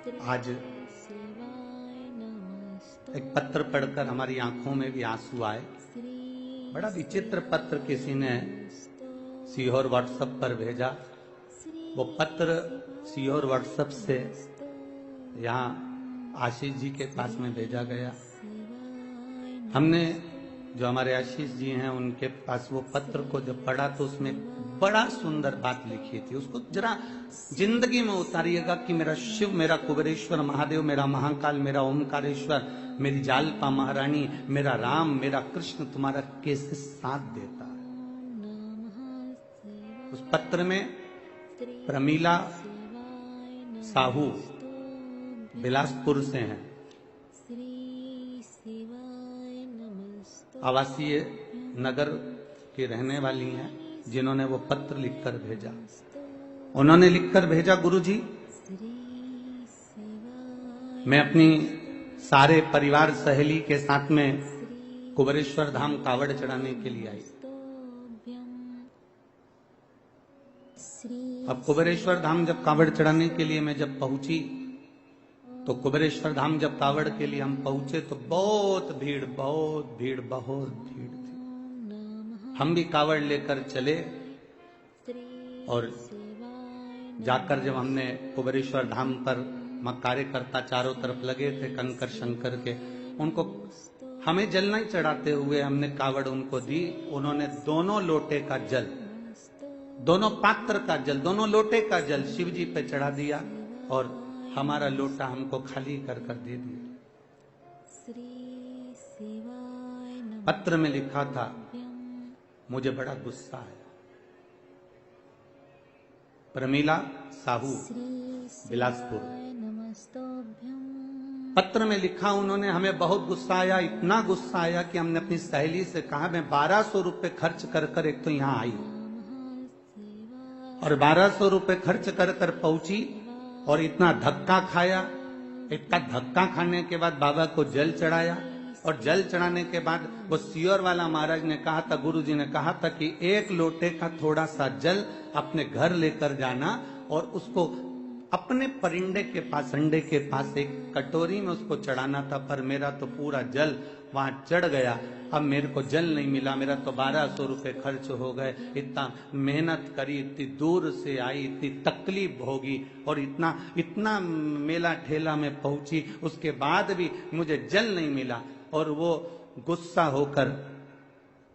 आज एक पत्र पढ़कर हमारी आंखों में भी आंसू आए। बड़ा विचित्र पत्र किसी ने सीहोर व्हाट्सएप पर भेजा। वो पत्र सीहोर व्हाट्सएप से यहाँ आशीष जी के पास में भेजा गया। हमने जो हमारे आशीष जी हैं उनके पास वो पत्र को जब पढ़ा तो उसमें बड़ा सुंदर बात लिखी थी। उसको जरा जिंदगी में उतारिएगा कि मेरा शिव, मेरा कुबेरेश्वर महादेव, मेरा महाकाल, मेरा ओमकारेश्वर, मेरी जालपा महारानी, मेरा राम, मेरा कृष्ण तुम्हारा कैसे साथ देता है। उस पत्र में प्रमीला साहू बिलासपुर से हैं, आवासीय नगर की रहने वाली हैं, जिन्होंने वो पत्र लिखकर भेजा। उन्होंने लिखकर भेजा, गुरुजी मैं अपनी सारे परिवार सहेली के साथ में कुबेरेश्वर धाम कावड़ चढ़ाने के लिए आई। अब कुबेरेश्वर धाम जब कावड़ चढ़ाने के लिए मैं जब पहुंची तो कुबेरेश्वर धाम जब कावड़ के लिए हम पहुंचे तो बहुत भीड़ थी। हम भी कावड़ लेकर चले और जाकर जब हमने कुबेरेश्वर धाम पर कार्यकर्ता चारों तरफ लगे थे कंकर शंकर के, उनको हमें जल नहीं चढ़ाते हुए हमने कावड़ उनको दी। उन्होंने दोनों लोटे का जल, दोनों पात्र का जल, दोनों लोटे का जल शिव जी पे चढ़ा दिया और हमारा लोटा हमको खाली कर कर दे दिया। पत्र में लिखा था, मुझे बड़ा गुस्सा आया। प्रमीला साहू बिलासपुर, पत्र में लिखा उन्होंने, हमें बहुत गुस्सा आया, इतना गुस्सा आया कि हमने अपनी सहेली से कहा मैं 1200 रुपए खर्च कर कर एक तो यहां आई और 1200 रुपए खर्च कर कर पहुंची और इतना धक्का खाया। इतना धक्का खाने के बाद बाबा को जल चढ़ाया और जल चढ़ाने के बाद वो सीहोर वाला महाराज ने कहा था, गुरु जी ने कहा था कि एक लोटे का थोड़ा सा जल अपने घर लेकर जाना और उसको अपने परिंदे के पास, अंडे के पास एक कटोरी में उसको चढ़ाना था। पर मेरा तो पूरा जल वहां चढ़ गया, अब मेरे को जल नहीं मिला, मेरा तो 1200 रुपए खर्च हो गए। इतना मेहनत करी, इतनी दूर से आई, इतनी तकलीफ होगी और इतना मेला ठेला में पहुंची, उसके बाद भी मुझे जल नहीं मिला। और वो गुस्सा होकर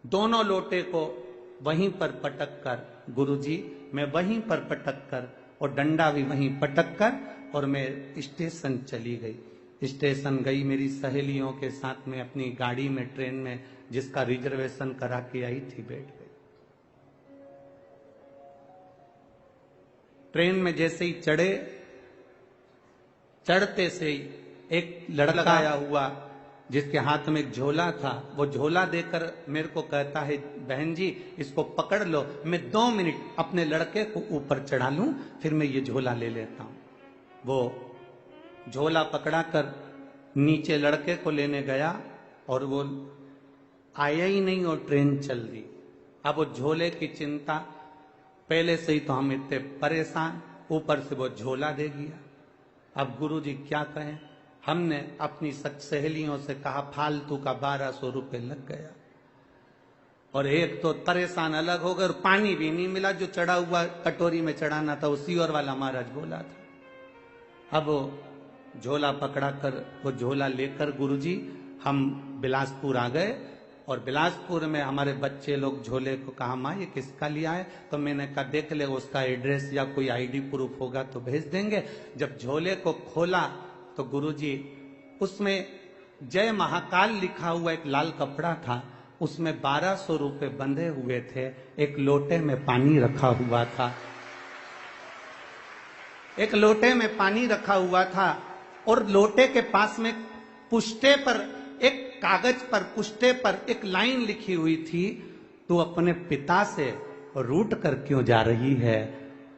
दोनों लोटे को वहीं पर पटक कर, गुरुजी मैं वहीं पर पटक कर और डंडा भी वहीं पटक कर और मैं स्टेशन चली गई। स्टेशन गई मेरी सहेलियों के साथ में अपनी गाड़ी में, ट्रेन में, जिसका रिजर्वेशन करा के आई थी, बैठ गई। ट्रेन में जैसे ही चढ़े, चढ़ते से ही एक लड़का आया हुआ जिसके हाथ में एक झोला था, वो झोला देकर मेरे को कहता है, बहन जी इसको पकड़ लो, मैं 2 मिनट अपने लड़के को ऊपर चढ़ा लूं, फिर मैं ये झोला ले लेता हूं। वो झोला पकड़ाकर नीचे लड़के को लेने गया और वो आया ही नहीं और ट्रेन चल दी। अब वो झोले की चिंता, पहले से ही तो हम इतने परेशान, ऊपर से वो झोला दे गया। अब गुरुजी क्या कहें, हमने अपनी सहेलियों से कहा फालतू का 1200 रुपए लग गया और एक तो परेशान अलग हो गए और पानी भी नहीं मिला, जो चढ़ा हुआ कटोरी में चढ़ाना था वो सीहोर वाला महाराज बोला था। अब वो झोला पकड़ाकर, वो झोला लेकर गुरुजी हम बिलासपुर आ गए और बिलासपुर में हमारे बच्चे लोग झोले को कहा, माँ ये किसका लिया है? तो मैंने कहा देख ले, उसका एड्रेस या कोई आईडी प्रूफ होगा तो भेज देंगे। जब झोले को खोला तो गुरुजी उसमें जय महाकाल लिखा हुआ एक लाल कपड़ा था, उसमें 1200 रुपए बंधे हुए थे, एक लोटे में पानी रखा हुआ था, एक लोटे में पानी रखा हुआ था और लोटे के पास में पुष्टे पर, एक कागज पर, पुष्टे पर एक लाइन लिखी हुई थी, तू अपने पिता से रूठ कर क्यों जा रही है,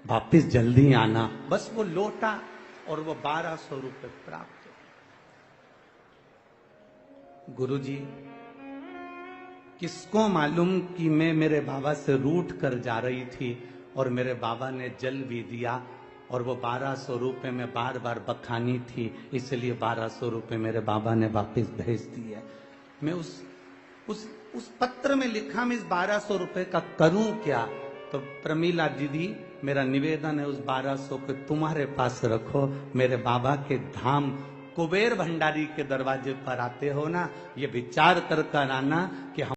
वापिस जल्दी आना। बस वो लोटा और वो 1200 रुपए प्राप्त। गुरुजी किसको मालूम कि मैं मेरे बाबा से रूठ कर जा रही थी और मेरे बाबा ने जल भी दिया और वो 1200 रुपये में बार बार बखानी थी, इसलिए 1200 रुपये मेरे बाबा ने वापस भेज दिए। मैं उस पत्र में लिखा मैं इस 1200 रुपये का करूं क्या? तो प्रमीला दीदी, मेरा निवेदन है उस 1200 को तुम्हारे पास रखो, मेरे बाबा के धाम कुबेर भंडारी के दरवाजे पर आते हो ना, ये विचार कर कर आना कि